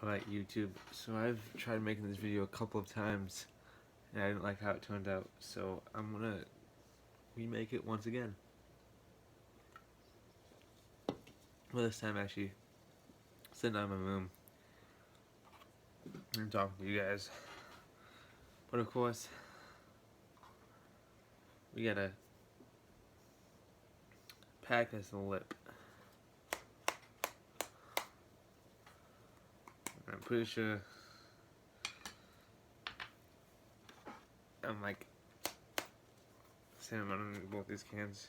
Alright, YouTube, so I've tried making this video a couple of times and I didn't like how it turned out, so I'm gonna remake it once again. Well, this time actually sitting in my room and talking to you guys. But of course, we gotta pack this lip. I'm pretty sure I'm like same amount in both these cans.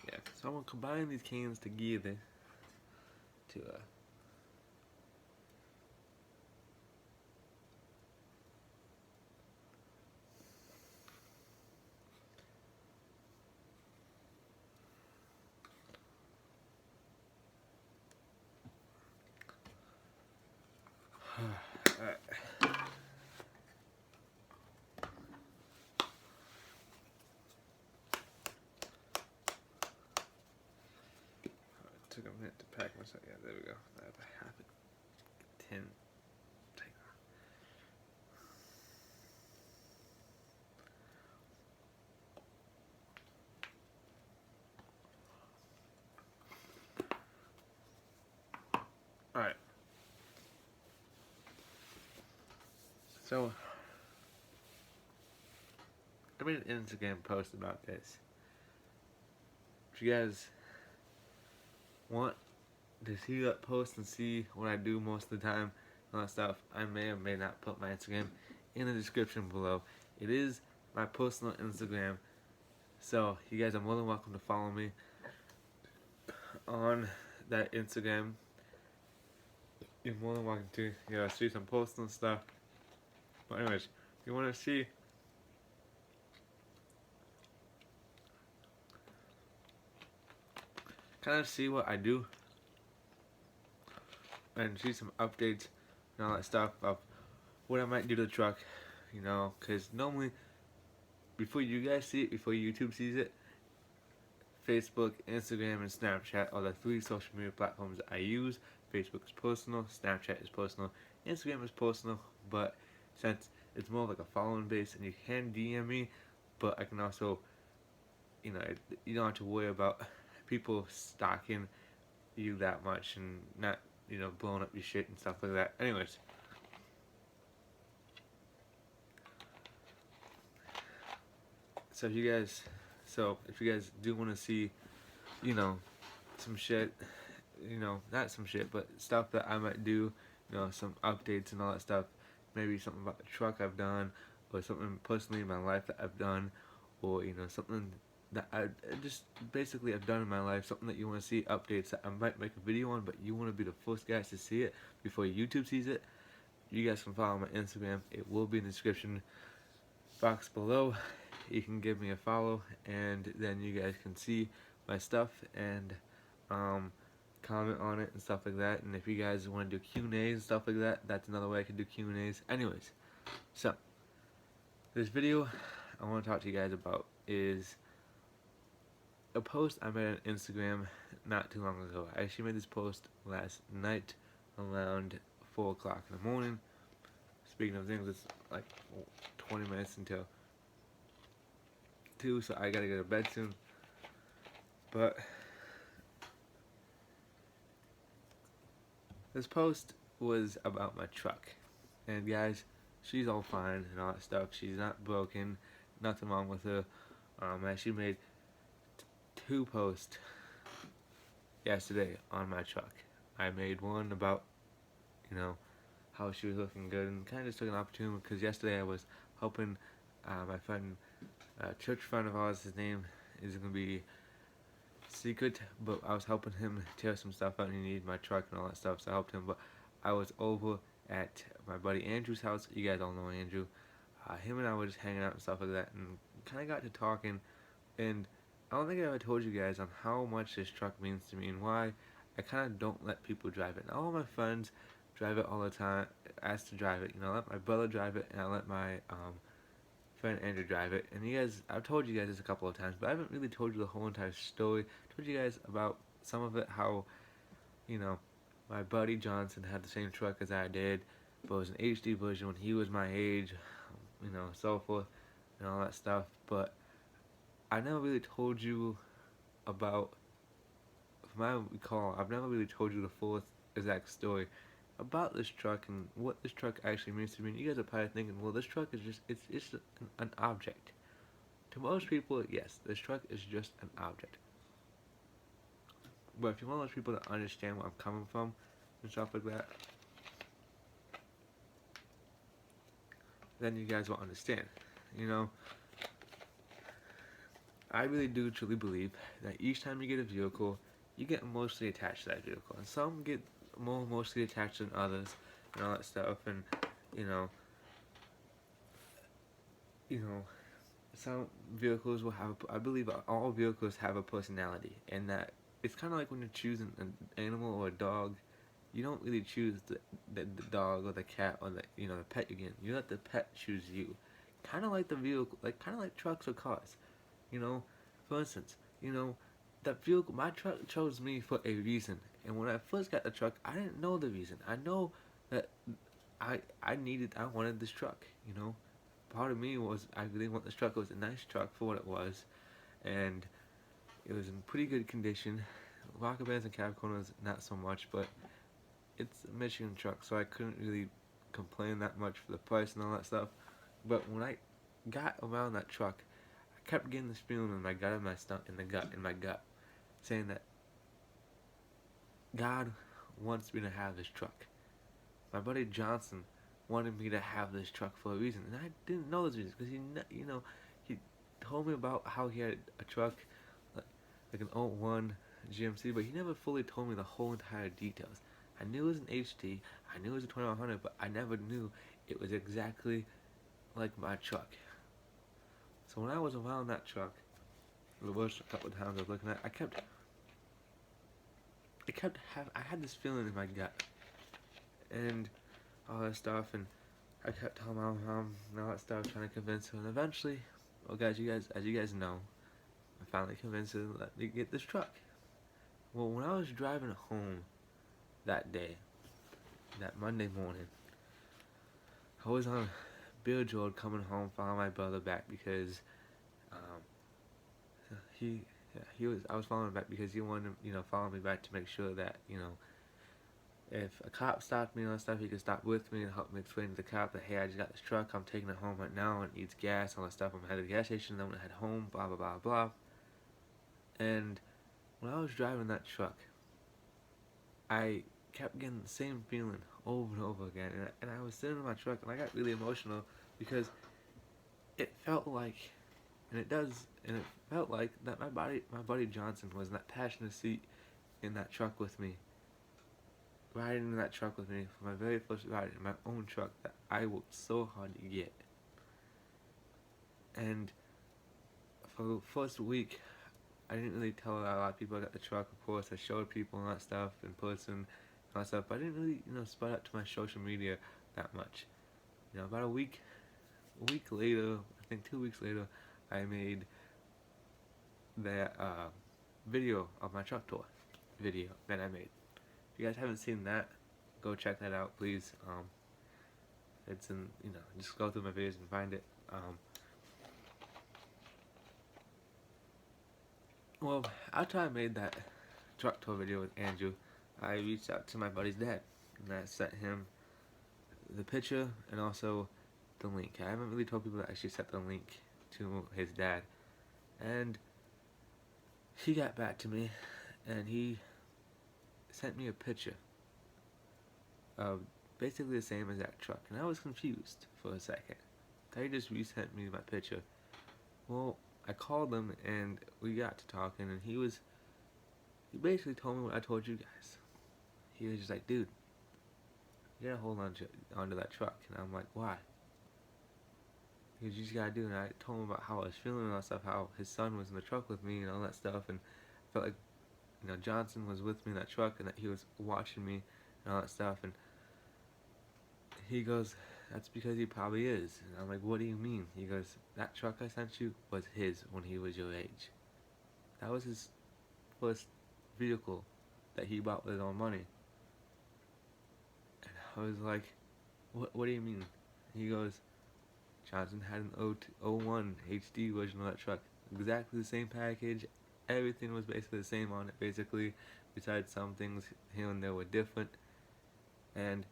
Yeah, so I'm gonna combine these cans together to alright. Took a minute to pack myself. Yeah, there we go. I have a half a tin. Alright. So I made an Instagram post about this. If you guys want to see that post and see what I do most of the time and all that stuff, I may or may not put my Instagram in the description below. It is my personal Instagram, so you guys are more than welcome to follow me on that Instagram. You're more than welcome to see some posts and stuff. But anyways, if you want to see see what I do and see some updates and all that stuff of what I might do to the truck, because normally before you guys see it, before YouTube sees it, Facebook, Instagram, and Snapchat are the three social media platforms that I use. Facebook is personal, Snapchat is personal, Instagram is personal, but since it's more like a following base and you can DM me, but I can also, you don't have to worry about people stalking you that much and not, blowing up your shit and stuff like that. Anyways. So if you guys do want to see, some shit, not some shit, but stuff that I might do, some updates and all that stuff, maybe something about the truck I've done, or something personally in my life that I've done, or, something that I just basically I've done in my life, something that you want to see updates that I might make a video on, but you want to be the first guys to see it before YouTube sees it, you guys can follow my Instagram. It will be in the description box below. You can give me a follow, and then you guys can see my stuff and comment on it and stuff like that. And if you guys want to do Q&As and stuff like that, that's another way I can do Q&As. Anyways, so this video I want to talk to you guys about is a post I made on Instagram not too long ago. I actually made this post last night around 4 o'clock in the morning. Speaking of things, it's like 20 minutes until 2, so I gotta go to bed soon. But this post was about my truck. And guys, she's all fine and all that stuff. She's not broken, nothing wrong with her. I actually made 2 posts yesterday on my truck. I made one about, how she was looking good, and kind of just took an opportunity because yesterday I was helping my friend, church friend of ours. His name is going to be secret, but I was helping him tear some stuff out and he needed my truck and all that stuff, so I helped him. But I was over at my buddy Andrew's house. You guys all know Andrew. Him and I were just hanging out and stuff like that, and kind of got to talking, and I don't think I ever told you guys on how much this truck means to me and why I kind of don't let people drive it. And all my friends drive it all the time, ask to drive it. I let my brother drive it, and I let my friend Andrew drive it. And you guys, I've told you guys this a couple of times, but I haven't really told you the whole entire story. I told you guys about some of it, how, you know, my buddy Johnson had the same truck as I did, but it was an HD version when he was my age, so forth and all that stuff. But I never really told you about, from my recall, I've never really told you the full exact story about this truck and what this truck actually means to me. And you guys are probably thinking, well, this truck is just, it's an object. To most people, yes, this truck is just an object. But if you're one of those people that understand where I'm coming from and stuff like that, then you guys will understand. You know, I really do truly believe that each time you get a vehicle, you get emotionally attached to that vehicle. And some get more emotionally attached than others and all that stuff. And, you know, you know, some vehicles will have, I believe all vehicles have a personality. And that it's kind of like when you're choosing an animal or a dog, you don't really choose the dog or the cat or the pet again. You let the pet choose you. Kind of like the vehicle, kind of like trucks or cars. For instance, that vehicle, my truck chose me for a reason. And when I first got the truck, I didn't know the reason. I know that I wanted this truck. Part of me was I really want this truck. It was a nice truck for what it was, and it was in pretty good condition. Rocker bands and cab corners, not so much, but it's a Michigan truck, so I couldn't really complain that much for the price and all that stuff. But when I got around that truck, I kept getting this feeling in my gut, in my gut, saying that God wants me to have this truck. My buddy Johnson wanted me to have this truck for a reason, and I didn't know this reason because he told me about how he had a truck like an '01 GMC, but he never fully told me the whole entire details. I knew it was an HD, I knew it was a 2100, but I never knew it was exactly like my truck. So when I was around that truck, the worst couple of times I was looking at, I had this feeling in my gut, and all that stuff, and I kept telling my mom and all that stuff, trying to convince her, and eventually, well, guys, as you guys know, I finally convinced her to let me get this truck. Well, when I was driving home that day, that Monday morning, I was on Bilge Road coming home, following my brother back because he he was I was following him back because he wanted to follow me back to make sure that if a cop stopped me and all that stuff, he could stop with me and help me explain to the cop that, hey, I just got this truck, I'm taking it home right now, and it needs gas, all that stuff. I'm headed to the gas station, then when I head home, blah blah blah blah. And when I was driving that truck, I kept getting the same feeling over and over again, and I was sitting in my truck, and I got really emotional because it felt like, and it felt like that my buddy Johnson was in that passenger seat in that truck with me, riding in that truck with me for my very first ride in my own truck that I worked so hard to get. And for the first week, I didn't really tell a lot of people I got the truck. Of course, I showed people and that stuff in person and all that stuff, but I didn't really, spread out to my social media that much. About a week later, I think 2 weeks later, I made that video of my truck tour video that I made. If you guys haven't seen that, go check that out, please. It's in, just go through my videos and find it. Well, after I made that truck tour video with Andrew, I reached out to my buddy's dad, and I sent him the picture and also the link. I haven't really told people to actually sent the link to his dad, and he got back to me, and he sent me a picture of basically the same as that truck, and I was confused for a second. He just resent me my picture. Well, I called him and we got to talking, and he basically told me what I told you guys. He was just like, dude, you gotta hold onto that truck. And I'm like, why? He goes, you just gotta do it. And I told him about how I was feeling and all that stuff, how his son was in the truck with me and all that stuff, and I felt like Johnson was with me in that truck and that he was watching me and all that stuff. And he goes, that's because he probably is. And I'm like, what do you mean? He goes, that truck I sent you was his when he was your age. That was his first vehicle that he bought with his own money. I was like, what do you mean? He goes, Johnson had an 01 HD version of that truck. Exactly the same package. Everything was basically the same on it, basically. Besides some things here and there were different. And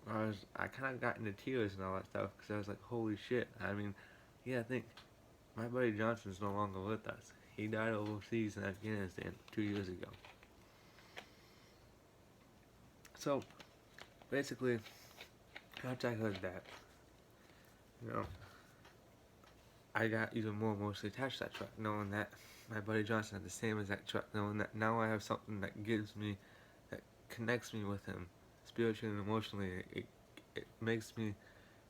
I kind of got into tears and all that stuff because I was like, holy shit. I mean, yeah, I think my buddy Johnson's no longer with us. He died overseas in Afghanistan 2 years ago. So, basically, after I heard that, you know, I got even more emotionally attached to that truck, knowing that my buddy Johnson had the same exact truck, knowing that now I have something that that connects me with him, spiritually and emotionally. It makes me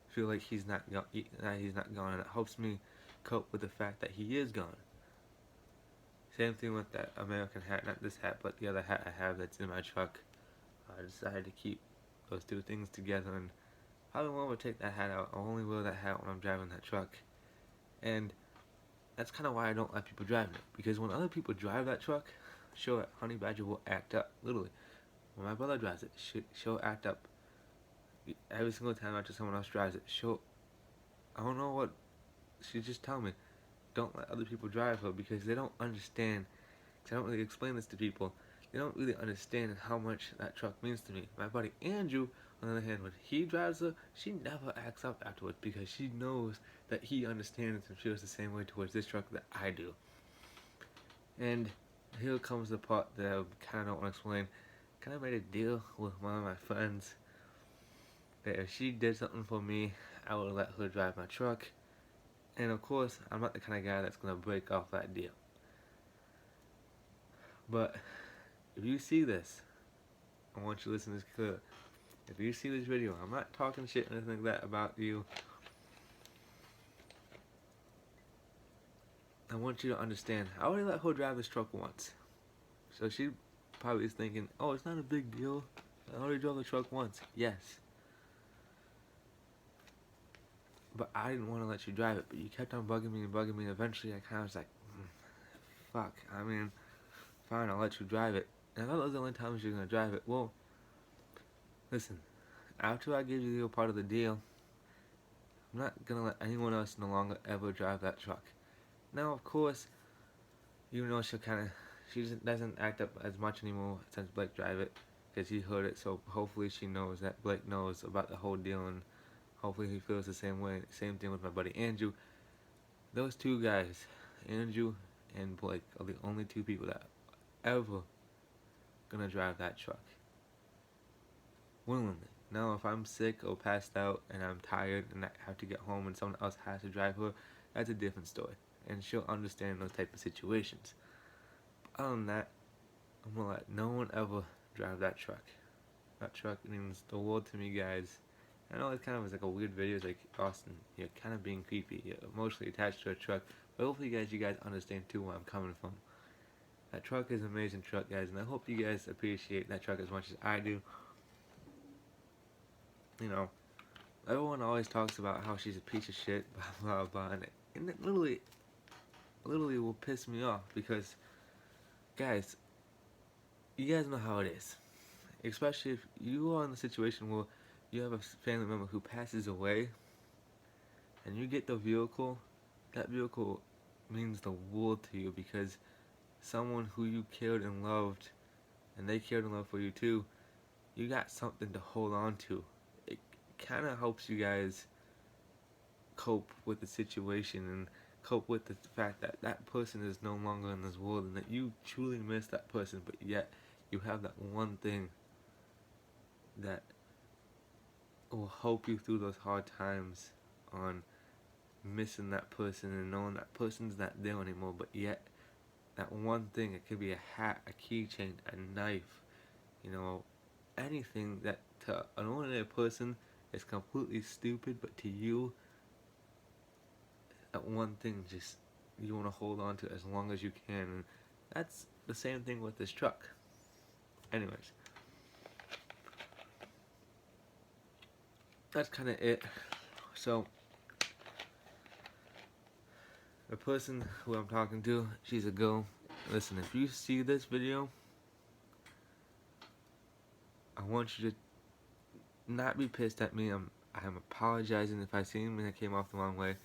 feel like he's not gone, and it helps me cope with the fact that he is gone. Same thing with that American hat, not this hat, but the other hat I have that's in my truck. I decided to keep those two things together, and probably won't take that hat out. I'll only wear that hat when I'm driving that truck. And that's kind of why I don't let people drive it. Because when other people drive that truck, sure, Honey Badger will act up. Literally. When my brother drives it, she'll act up. Every single time after someone else drives it, I don't know what, she just tell me, don't let other people drive her because they don't understand. Because I don't really explain this to people. They don't really understand how much that truck means to me. My buddy Andrew, on the other hand, when he drives her, she never acts up afterwards because she knows that he understands and feels the same way towards this truck that I do. And here comes the part that I kind of don't want to explain. Kind of made a deal with one of my friends that if she did something for me, I would let her drive my truck. And of course, I'm not the kind of guy that's going to break off that deal. But if you see this, I want you to listen to this clear. If you see this video, I'm not talking shit or anything like that about you. I want you to understand, I already let her drive this truck once. So she probably is thinking, oh, it's not a big deal. I already drove the truck once. Yes. But I didn't want to let you drive it. But you kept on bugging me. And eventually I kind of was like, fuck. I mean, fine, I'll let you drive it. And I thought that was the only time she was going to drive it. Well, listen. After I give you a part of the deal, I'm not going to let anyone else no longer ever drive that truck. Now, of course, you know she doesn't act up as much anymore since Blake drive it, because he heard it, so hopefully she knows that Blake knows about the whole deal, and hopefully he feels the same way. Same thing with my buddy Andrew. Those two guys, Andrew and Blake, are the only two people that are ever gonna drive that truck. Willingly. Now, if I'm sick or passed out and I'm tired and I have to get home and someone else has to drive her, that's a different story. And she'll understand those type of situations. Other than that, I'm gonna let no one ever drive that truck. That truck means the world to me, guys. I know it kind of was like a weird video. It's like, Austin, you're kind of being creepy. You're emotionally attached to a truck. But hopefully you guys understand too where I'm coming from. That truck is an amazing truck, guys. And I hope you guys appreciate that truck as much as I do. You know, everyone always talks about how she's a piece of shit, blah, blah, blah. And it literally will piss me off because, guys, you guys know how it is. Especially if you are in the situation where you have a family member who passes away and you get the vehicle, that vehicle means the world to you because someone who you cared and loved and they cared and loved for you too, you got something to hold on to. It kind of helps you guys cope with the situation and cope with the fact that that person is no longer in this world and that you truly miss that person, but yet you have that one thing that will help you through those hard times on missing that person and knowing that person's not there anymore, but yet that one thing, it could be a hat, a keychain, a knife, you know, anything that to an ordinary person is completely stupid, but to you, that one thing just you want to hold on to as long as you can. And that's the same thing with this truck. Anyways, that's kind of it. So the person who I'm talking to, she's a girl. Listen, if you see this video, want you to not be pissed at me. I'm apologizing if I seem like I came off the wrong way.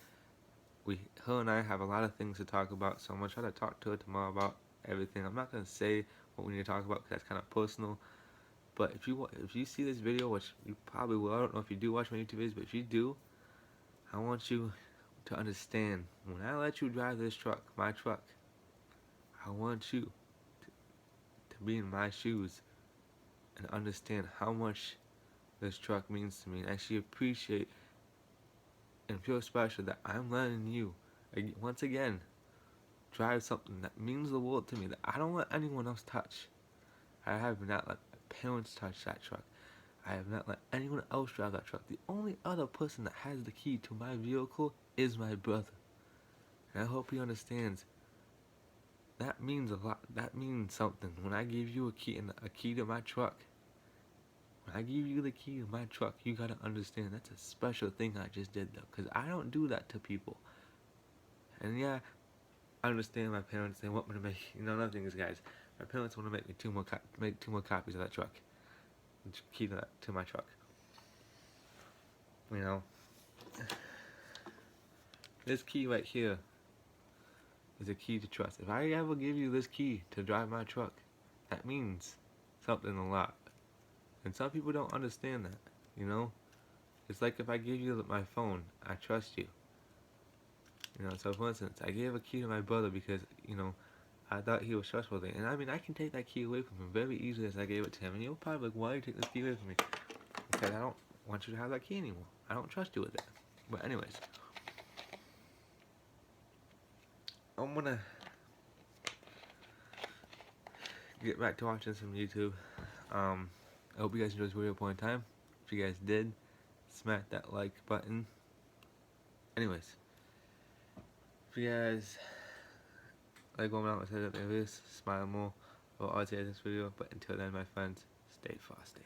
Her and I have a lot of things to talk about, so I'm gonna try to talk to her tomorrow about everything. I'm not gonna say what we need to talk about because that's kind of personal. But if you see this video, which you probably will, I don't know if you do watch my YouTube videos, but if you do, I want you to understand, when I let you drive this truck, my truck, I want you to be in my shoes and understand how much this truck means to me, and actually appreciate and feel special that I'm letting you, once again, drive something that means the world to me, that I don't let anyone else touch. I have not let my parents touch that truck. I have not let anyone else drive that truck. The only other person that has the key to my vehicle is my brother. And I hope he understands. That means a lot. That means something. When I give you a key to my truck, when I give you the key to my truck, you gotta understand that's a special thing I just did though. Because I don't do that to people. And yeah, I understand my parents, they want me to make, another thing is, guys, my parents want to make me make 2 more copies of that truck. Key to my truck. This key right here is a key to trust. If I ever give you this key to drive my truck, that means something a lot. And some people don't understand that, It's like if I give you my phone, I trust you. So for instance, I gave a key to my brother because, I thought he was trustworthy. And I mean, I can take that key away from him very easily as I gave it to him. And you'll probably be like, why did you take this key away from me? Because I don't want you to have that key anymore. I don't trust you with it. But anyways, I'm gonna get back to watching some YouTube. I hope you guys enjoyed this video point in time. If you guys did, smack that like button. Anyways, if you guys like what I'm saying, smile more. I'll see you in this video. But until then, my friends, stay frosty.